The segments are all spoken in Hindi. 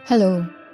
हेलो।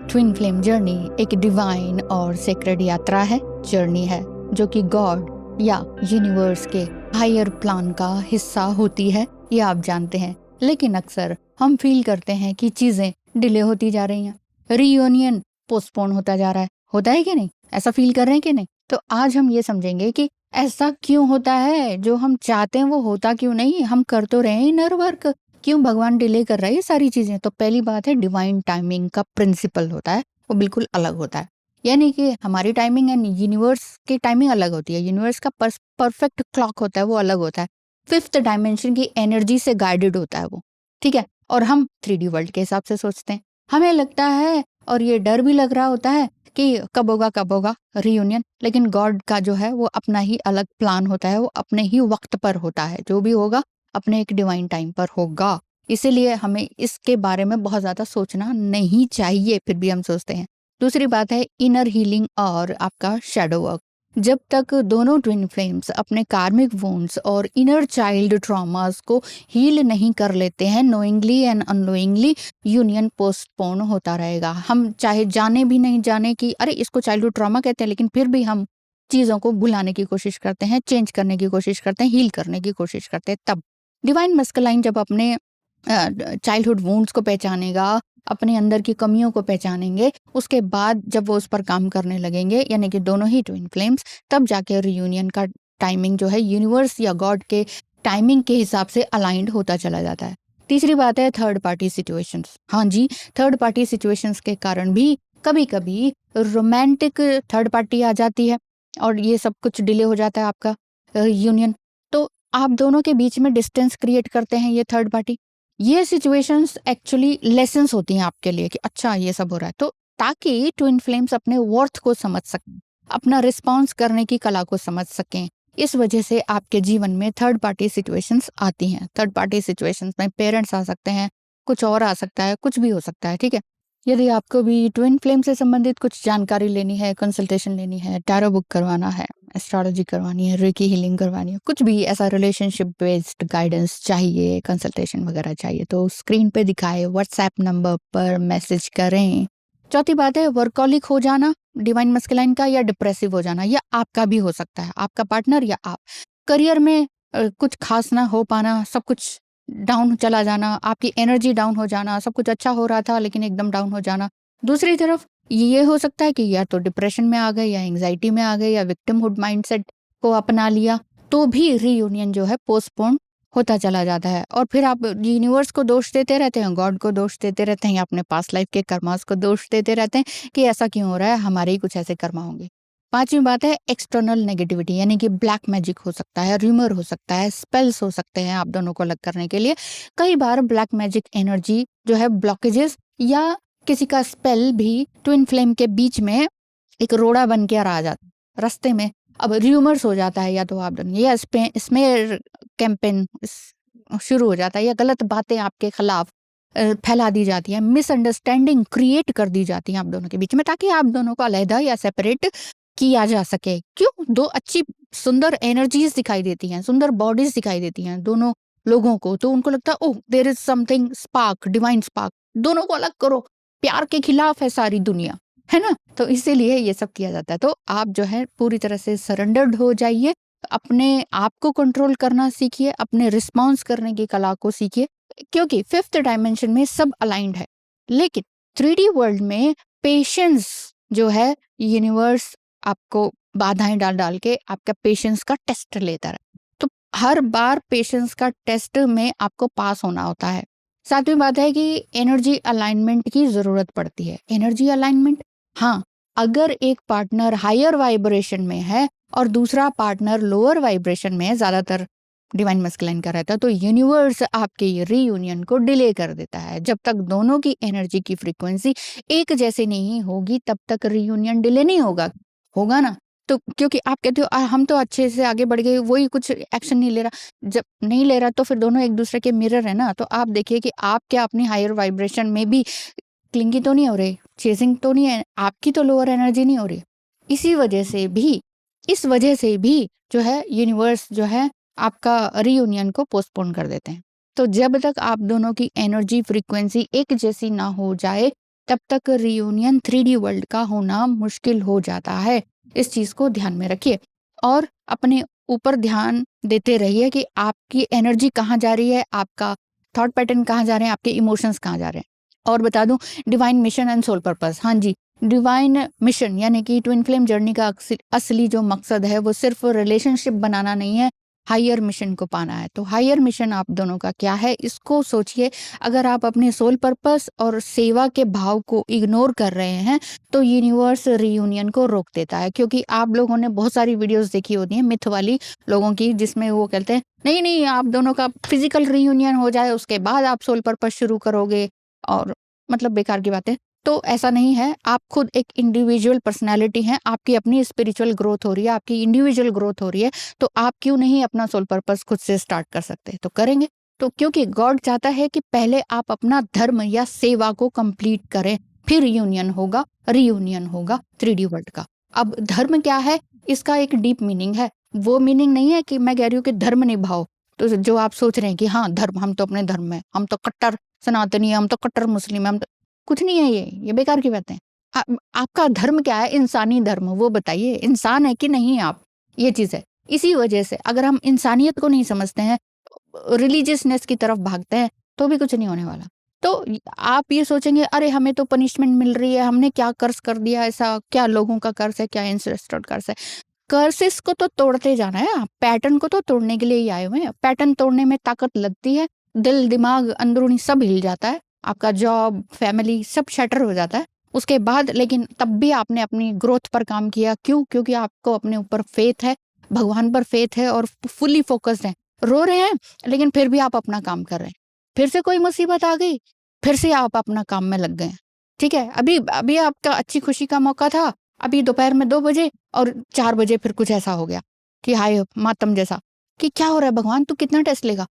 ट्विन फ्लेम जर्नी एक डिवाइन और सेक्रेड यात्रा है, जर्नी है जो कि गॉड या यूनिवर्स के हायर प्लान का हिस्सा होती है, ये आप जानते हैं। लेकिन अक्सर हम फील करते हैं कि चीजें डिले होती जा रही हैं, रीयूनियन पोस्टपोन होता जा रहा है। होता है कि नहीं? ऐसा फील कर रहे हैं कि नहीं? तो आज हम ये समझेंगे कि ऐसा क्यों होता है, जो हम चाहते हैं वो होता क्यों नहीं। हम कर तो रहे हैं इनर वर्क, क्यों भगवान डिले कर रहा है ये सारी चीजें। तो पहली बात है, डिवाइन टाइमिंग का प्रिंसिपल होता है, वो बिल्कुल अलग होता है। यानी कि हमारी टाइमिंग एंड यूनिवर्स की टाइमिंग अलग होती है। यूनिवर्स का परफेक्ट क्लॉक होता है, वो अलग होता है। फिफ्थ डायमेंशन की एनर्जी से गाइडेड होता है वो, ठीक है। और हम 3D वर्ल्ड के हिसाब से सोचते हैं। हमें लगता है और ये डर भी लग रहा होता है कि कब होगा रीयूनियन। लेकिन गॉड का जो है वो अपना ही अलग प्लान होता है, वो अपने ही वक्त पर होता है। जो भी होगा अपने एक डिवाइन टाइम पर होगा। इसीलिए हमें इसके बारे में बहुत ज्यादा सोचना नहीं चाहिए, फिर भी हम सोचते हैं। दूसरी बात है इनर हीलिंग और आपका शैडो वर्क। जब तक दोनों ट्विन फ्लेम्स अपने कार्मिक वुंड्स और इनर चाइल्ड ट्रॉमास को हील नहीं कर लेते हैं, knowingly and unknowingly union postpone होता रहेगा। हम चाहे जाने भी नहीं जाने कि अरे इसको चाइल्डहुड ट्रॉमा कहते हैं, लेकिन फिर भी हम चीजों को भुलाने की कोशिश करते हैं, चेंज करने की कोशिश करते हैं, हील करने की कोशिश करते हैं। तब डिवाइन मस्कुलाइन जब अपने चाइल्डहुड वुंड्स को पहचानेगा, अपने अंदर की कमियों को पहचानेंगे, उसके बाद जब वो उस पर काम करने लगेंगे, यानी कि दोनों ही ट्विन फ्लेम्स, तब जाके रियूनियन का टाइमिंग जो है यूनिवर्स या गॉड के टाइमिंग के हिसाब से अलाइंड होता चला जाता है। तीसरी बात है थर्ड पार्टी सिचुएशंस। हाँ जी, थर्ड पार्टी सिचुएशंस के कारण भी कभी कभी रोमांटिक थर्ड पार्टी आ जाती है और ये सब कुछ डिले हो जाता है आपका यूनियन। तो आप दोनों के बीच में डिस्टेंस क्रिएट करते हैं ये थर्ड पार्टी। ये सिचुएशंस एक्चुअली लेसन्स होती हैं आपके लिए कि अच्छा ये सब हो रहा है, तो ताकि ट्विन फ्लेम्स अपने वर्थ को समझ सकें, अपना रिस्पॉन्स करने की कला को समझ सकें। इस वजह से आपके जीवन में थर्ड पार्टी सिचुएशंस आती हैं। थर्ड पार्टी सिचुएशंस में पेरेंट्स आ सकते हैं, कुछ और आ सकता है, कुछ भी हो सकता है, ठीक है। यदि आपको भी ट्विन फ्लेम से संबंधित कुछ जानकारी लेनी है, कंसल्टेशन लेनी है, टैरो बुक करवाना है, एस्ट्रोलॉजी करवानी है, रेकी हीलिंग करवानी है, कुछ भी ऐसा रिलेशनशिप बेस्ड गाइडेंस चाहिए, कंसल्टेशन वगैरह चाहिए, तो स्क्रीन पे दिखाए व्हाट्सएप नंबर पर मैसेज करें। चौथी बात है वर्कॉलिक हो जाना डिवाइन मस्कुलाइन का, या डिप्रेसिव हो जाना, या आपका भी हो सकता है, आपका पार्टनर या आप। करियर में कुछ खास ना हो पाना, सब कुछ डाउन चला जाना, आपकी एनर्जी डाउन हो जाना, सब कुछ अच्छा हो रहा था लेकिन एकदम डाउन हो जाना। दूसरी तरफ ये हो सकता है कि या तो डिप्रेशन में आ गए, या एंग्जाइटी में आ गए, या विक्टिमहुड माइंडसेट को अपना लिया, तो भी रीयूनियन जो है पोस्टपोन होता चला जाता है। और फिर आप यूनिवर्स को दोष देते रहते हैं, गॉड को दोष देते रहते हैं, या अपने पास्ट लाइफ के कर्मास को दोष देते रहते हैं कि ऐसा क्यों हो रहा है, हमारे ही कुछ ऐसे कर्मा होंगे। पांचवी बात है एक्सटर्नल नेगेटिविटी, यानी कि ब्लैक मैजिक हो सकता है, र्यूमर हो सकता है, स्पेल्स हो सकते हैं आप दोनों को अलग करने के लिए। कई बार ब्लैक मैजिक एनर्जी जो है ब्लॉकेजेस, या किसी का स्पेल भी ट्विन फ्लेम के बीच में एक रोड़ा बन के आ जाता है रास्ते में। अब र्यूमर्स हो जाता है, या तो आप दोनों, या स्मेयर कैंपेन शुरू हो जाता है, या गलत बातें आपके खिलाफ फैला दी जाती है, मिसअंडरस्टैंडिंग क्रिएट कर दी जाती है आप दोनों के बीच में, ताकि आप दोनों को अलग या सेपरेट किया जा सके। क्यों? दो अच्छी सुंदर एनर्जीज दिखाई देती हैं, सुंदर बॉडीज दिखाई देती हैं दोनों लोगों को, तो उनको लगता है oh there is something spark, divine spark, दोनों को अलग करो। प्यार के खिलाफ है सारी दुनिया, है ना? तो इसीलिए ये सब किया जाता है। तो आप जो है पूरी तरह से सरेंडर्ड हो जाइए, अपने आप को कंट्रोल करना सीखिए, अपने रिस्पॉन्स करने की कला को सीखिए, क्योंकि फिफ्थ डायमेंशन में सब अलाइंड है। लेकिन 3D वर्ल्ड में पेशेंस जो है, यूनिवर्स आपको बाधाएं डाल डाल के आपका पेशेंस का टेस्ट लेता रहे। तो हर बार पेशेंस का टेस्ट में आपको पास होना होता है। सातवीं बात है कि एनर्जी अलाइनमेंट की जरूरत पड़ती है। एनर्जी अलाइनमेंट, हाँ, अगर एक पार्टनर हायर वाइब्रेशन में है और दूसरा पार्टनर लोअर वाइब्रेशन में है, ज्यादातर डिवाइन मस्कुलाइन का रहता है, तो यूनिवर्स आपके रीयूनियन को डिले कर देता है। जब तक दोनों की एनर्जी की फ्रीक्वेंसी एक जैसी नहीं होगी, तब तक रीयूनियन डिले नहीं होगा। होगा ना? तो क्योंकि आप कहते हो हम तो अच्छे से आगे बढ़ गए, वही कुछ एक्शन नहीं ले रहा। जब नहीं ले रहा तो फिर दोनों एक दूसरे के मिरर है ना। तो आप देखिए कि आप क्या अपनी हायर वाइब्रेशन में भी क्लिंगी तो नहीं हो रहे, चेजिंग तो नहीं है, आपकी तो लोअर एनर्जी नहीं हो रही। इसी वजह से भी, इस वजह से भी जो है यूनिवर्स जो है आपका रीयूनियन को पोस्टपोन कर देते हैं। तो जब तक आप दोनों की एनर्जी फ्रीक्वेंसी एक जैसी ना हो जाए, तब तक रियूनियन 3D वर्ल्ड का होना मुश्किल हो जाता है। इस चीज़ को ध्यान में रखिए और अपने ऊपर ध्यान देते रहिए कि आपकी एनर्जी कहाँ जा रही है, आपका थॉट पैटर्न कहाँ जा रहे हैं, आपके इमोशंस कहाँ जा रहे हैं। और बता दूं, divine mission and soul purpose, हाँ जी, डिवाइन मिशन यानी कि ट्विन फ्लेम जर्नी का असली जो मकसद है वो सिर्फ रिलेशनशिप बनाना नहीं है, हायर मिशन को पाना है। तो हायर मिशन आप दोनों का क्या है, इसको सोचिए। अगर आप अपने सोल पर्पस और सेवा के भाव को इग्नोर कर रहे हैं तो यूनिवर्स रियूनियन को रोक देता है, क्योंकि आप लोगों ने बहुत सारी वीडियोस देखी होती हैं मिथ वाली लोगों की, जिसमें वो कहते हैं नहीं नहीं आप दोनों का फिजिकल रियूनियन हो जाए उसके बाद आप सोल पर्पस शुरू करोगे, और मतलब बेकार की बातें। तो ऐसा नहीं है, आप खुद एक इंडिविजुअल पर्सनैलिटी हैं, आपकी अपनी स्पिरिचुअल ग्रोथ हो रही है, आपकी इंडिविजुअल ग्रोथ हो रही है, तो आप क्यों नहीं अपना सोल पर्पस खुद से स्टार्ट कर सकते? तो करेंगे। तो क्योंकि गॉड चाहता है कि पहले आप अपना धर्म या सेवा को कंप्लीट करें, फिर यूनियन होगा, रियूनियन होगा 3D वर्ल्ड का। अब धर्म क्या है, इसका एक डीप मीनिंग है। वो मीनिंग नहीं है कि मैं कह रही हूँ कि धर्म निभाओ, तो जो आप सोच रहे हैं कि हाँ धर्म, हम तो अपने धर्म में, हम तो कट्टर सनातनी है, हम तो कट्टर मुस्लिम है, हम तो कुछ नहीं है, ये बेकार की बातें। आपका धर्म क्या है, इंसानी धर्म, वो बताइए, इंसान है कि नहीं आप, ये चीज़ है। इसी वजह से अगर हम इंसानियत को नहीं समझते हैं, रिलीजियसनेस की तरफ भागते हैं, तो भी कुछ नहीं होने वाला। तो आप ये सोचेंगे अरे हमें तो पनिशमेंट मिल रही है, हमने क्या कर्स कर दिया, ऐसा क्या लोगों का कर्स है, क्या एंसेस्टर कर्स है। कर्सेस को तो तोड़ते जाना है, आप पैटर्न को तो तोड़ने के लिए ही आए हुए हैं। पैटर्न तोड़ने में ताकत लगती है, दिल दिमाग अंदरूनी सब हिल जाता है, आपका जॉब फैमिली सब शटर हो जाता है उसके बाद। लेकिन तब भी आपने अपनी ग्रोथ पर काम किया, क्यों? क्योंकि आपको अपने ऊपर फेथ है, भगवान पर फेथ है और फुली फोकस्ड है। रो रहे हैं लेकिन फिर भी आप अपना काम कर रहे हैं। फिर से कोई मुसीबत आ गई, फिर से आप अपना काम में लग गए। ठीक है, अभी अभी आपका अच्छी खुशी का मौका था, अभी दोपहर में 2 बजे और 4 बजे फिर कुछ ऐसा हो गया कि हाय मातम जैसा, कि क्या हो रहा है भगवान, तू कितना टेस्ट लेगा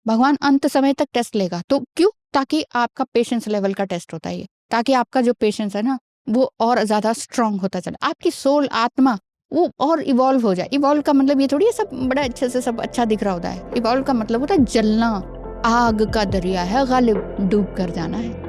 भगवान अंत समय तक टेस्ट लेगा। तो क्यों? ताकि आपका पेशेंस लेवल का टेस्ट होता है ये, ताकि आपका जो पेशेंस है ना वो और ज्यादा स्ट्रांग होता चले, आपकी सोल आत्मा वो और इवॉल्व हो जाए। इवॉल्व का मतलब ये थोड़ी है सब बड़ा अच्छे से सब अच्छा दिख रहा होता है। इवॉल्व का मतलब होता है जलना, आग का दरिया है, गालिब डूब कर जाना है।